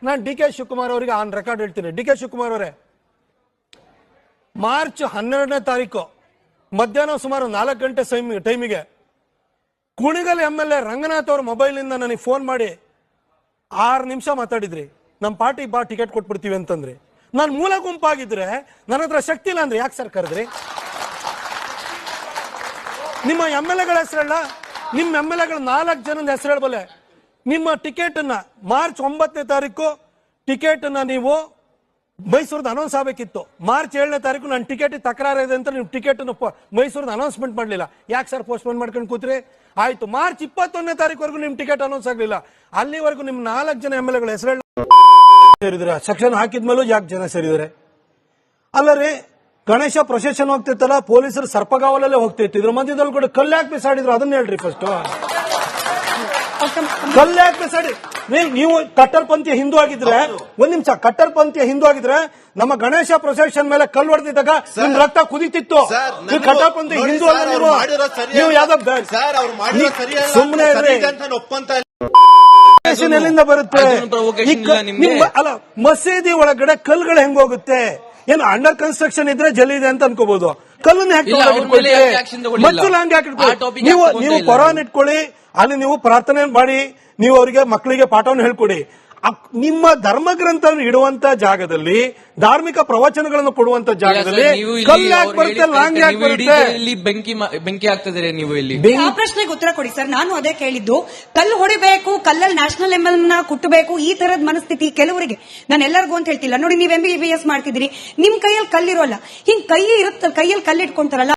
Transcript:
ನಾನು ಡಿ.ಕೆ. ಶಿವಕುಮಾರ್ ಅವರಿಗೆ on record ಹೇಳ್ತೀನಿ. ಡಿ.ಕೆ. ಶಿವಕುಮಾರ್ ಅವರೇ, ಮಾರ್ಚ್ 12ನೇ ತಾರೀಕು ಮಧ್ಯಾಹ್ನ ಸುಮಾರು 4 ಗಂಟೆ ಟೈಮಿಗೆ ಕುಣಿಗಲ್ MLA ರಂಗನಾಥ್ ಅವ್ರ ಮೊಬೈಲಿಂದ ನನಗೆ ಫೋನ್ ಮಾಡಿ 6 ನಿಮಿಷ ಮಾತಾಡಿದ್ರಿ. ನಮ್ಮ ಪಾರ್ಟಿ ಬಾ ಟಿಕೆಟ್ ಕೊಟ್ಬಿಡ್ತೀವಿ ಅಂತಂದ್ರಿ. ನಾನು ಮೂಲ ಗುಂಪಾಗಿದ್ರೆ ನನ್ನ ಹತ್ರ ಶಕ್ತಿ ಇಲ್ಲ ಅಂದ್ರೆ ಯಾಕೆ ಸರ್ ಕರೆದ್ರಿ? ನಿಮ್ಮ MLAಗಳ ಹೆಸರಲ್ಲ, ನಿಮ್ಮ MLAಗಳ 4 ಜನದ ಹೆಸರು ಹೇಳ್ಬಲ್ಲೆ. ನಿಮ್ಮ ಟಿಕೆಟ್ ಅನ್ನ ಮಾರ್ಚ್ 9ನೇ ತಾರೀಕು ಟಿಕೆಟ್ ಅನ್ನ ನೀವು ಮೈಸೂರದ ಅನೌನ್ಸ್ ಆಗಬೇಕಿತ್ತು. ಮಾರ್ಚ್ 7ನೇ ತಾರೀಕು ನನ್ನ ಟಿಕೆಟ್ ತಕರಾರು ಇದೆ ಅಂತ ನೀವು ಟಿಕೆಟ್ ಮೈಸೂರದ ಅನೌನ್ಸ್ಮೆಂಟ್ ಮಾಡಲಿಲ್ಲ. ಯಾಕೆ ಸರ್ ಪೋಸ್ಟ್ಪೋನ್ ಮಾಡ್ಕೊಂಡು ಕೂತ್ರಿ? ಆಯ್ತು, ಮಾರ್ಚ್ 21ನೇ ತಾರೀಕುವರೆಗೂ ನಿಮ್ ಟಿಕೆಟ್ ಅನೌನ್ಸ್ ಆಗಲಿಲ್ಲ. ಅಲ್ಲಿವರೆಗೂ ನಿಮ್ 4 ಜನ MLAಗಳ ಹೆಸರು ಸೇರಿದ್ರೆ ಸೆಕ್ಷನ್ ಹಾಕಿದ್ಮೇಲೂ ಯಾಕೆ ಜನ ಸೇರಿದ್ದಾರೆ? ಅಲ್ಲ ರೀ, ಗಣೇಶ ಪ್ರೊಸೆಷನ್ ಹೋಗ್ತಿತ್ತಲ್ಲ, ಪೊಲೀಸರು ಸರ್ಪಗಾವಲಲ್ಲೇ ಹೋಗ್ತಿತ್ತು. ಇದ್ರ ಮಧ್ಯದಲ್ಲಿ ಕೂಡ ಕಲ್ಯಾಕ್ ಬಿಸಾಡಿದ್ರು, ಅದನ್ನ ಹೇಳ್ರಿ ಫಸ್ಟ್. ಕಲ್ಯಾಕ್ ಬಿಸಾಡಿ ನೀವು ಕಟ್ಟರ್ಪಂಥೀಯ ಹಿಂದೂ ಆಗಿದ್ರೆ, ಒಂದ್ ನಿಮಿಷ, ಕಟ್ಟರ್ಪಂಥೀಯ ಹಿಂದೂ ಆಗಿದ್ರೆ ನಮ್ಮ ಗಣೇಶ ಪ್ರೊಸೆಷನ್ ಮೇಲೆ ಕಲ್ಲು ಹೊಡೆದಿದ್ದಾಗ ನಿಮ್ ರಕ್ತ ಕುದಿತಿತ್ತು. ನೀವು ಕಟ್ಟರ್ಪಂಥೀಯ ಹಿಂದೂ ಅಲ್ಲ, ನೀವು ಯಾವ್ದೋ ಸುಮ್ಮನೆ ಎಲ್ಲಿಂದ ಬರುತ್ತೆ? ಅಲ್ಲ, ಮಸೀದಿ ಒಳಗಡೆ ಕಲ್ಲುಗಳು ಹೆಂಗ್ ಹೋಗುತ್ತೆ? ಏನು ಅಂಡರ್ ಕನ್ಸ್ಟ್ರಕ್ಷನ್ ಇದ್ರೆ ಜಲ್ಲಿ ಇದೆ ಅಂತ ಅನ್ಕೋಬಹುದು. ಕಲ್ಲನ್ನ ನೀವು ಕೊರಾನ್ ಇಟ್ಕೊಳ್ಳಿ, ಅಲ್ಲಿ ನೀವು ಪ್ರಾರ್ಥನೆ ಮಾಡಿ, ನೀವು ಅವರಿಗೆ ಮಕ್ಕಳಿಗೆ ಪಾಠವನ್ನು ಹೇಳ್ಕೊಡಿ. ನಿಮ್ಮ ಧರ್ಮ ಗ್ರಂಥ ಇಡುವಂತ ಜಾಗದಲ್ಲಿ, ಧಾರ್ಮಿಕ ಪ್ರವಚನಗಳನ್ನು ಕೊಡುವಂತ ಜಾಗದಲ್ಲಿ ಕಲ್ಲು ಯಾಕೆ ಬರುತ್ತೆ, ಲಾಂಗ್ ಯಾಕೆ ಬರುತ್ತೆ? ಬೆಂಕಿ ಆಗ್ತದೆ. ನೀವು ಇಲ್ಲಿ ಆ ಪ್ರಶ್ನೆಗೆ ಉತ್ತರ ಕೊಡಿ ಸರ್. ನಾನು ಅದೇ ಕೇಳಿದ್ದು. ಕಲ್ಲು ಹೊಡಿಬೇಕು, ಕಲ್ಲಲ್ಲಿ ನ್ಯಾಷನಲ್ ಎಂಬಲ್ ನ ಕುಟ್ಟಬೇಕು, ಈ ತರದ ಮನಸ್ಥಿತಿ ಕೆಲವರಿಗೆ. ನಾನು ಎಲ್ಲರಿಗೂ ಅಂತ ಹೇಳ್ತಿಲ್ಲ. ನೋಡಿ, ನೀವು MBBS ಮಾಡ್ತಿದ್ರಿ, ನಿಮ್ ಕೈಯಲ್ಲಿ ಕಲ್ಲಿರೋಲ್ಲ, ಹಿಂಗ್ ಕೈ ಇರುತ್ತೆ, ಕೈಯಲ್ಲಿ ಕಲ್ಲಿಟ್ಕೊಂತಾರಲ್ಲ.